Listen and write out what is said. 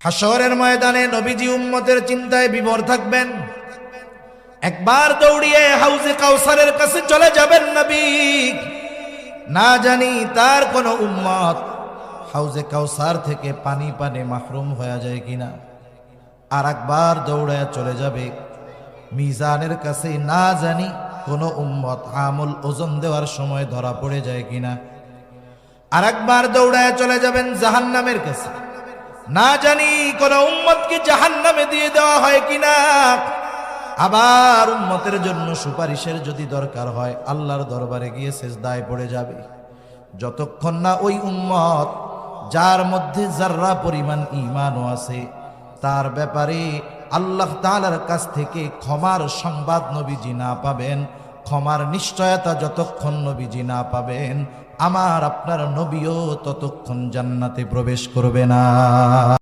হাশরের ময়দানে নবীজি উম্মতের চিন্তায় বিভোর থাকবেন। একবার দৌড়িয়ে হাউজে কাউসারের কাছে চলে যাবেন নবী। না জানি তার কোন উম্মত হাউজে কাউসার থেকে পানি পানে মাহরুম হয়ে যায় কিনা। আর একবার দৌড়ায় চলে যাবে মিজানের কাছে, না জানি কোন উম্মত আমল ওজন দেওয়ার সময় ধরা পড়ে যায় কিনা। আর একবার দৌড়ায় চলে যাবেন জাহান্নামের কাছে, না জানি কোন উম্মতকে জাহান্নামে দিয়ে দেওয়া হয় কিনা। আবার উম্মতের জন্য সুপারিশের যদি দরকার হয় আল্লাহর দরবারে গিয়ে সিজদায় পড়ে যাবে। যতক্ষণ না ওই উম্মত যার মধ্যে যাররা পরিমাণ ঈমানও আছে তার ব্যাপারে আল্লাহ তাআলার কাছ থেকে ক্ষমার সংবাদ নবীজি না পাবেন, ক্ষমার নিশ্চয়তা যতক্ষণ নবীজি না পাবেন, আমার আপনার নবীও ততক্ষণ জান্নাতে প্রবেশ করবে না।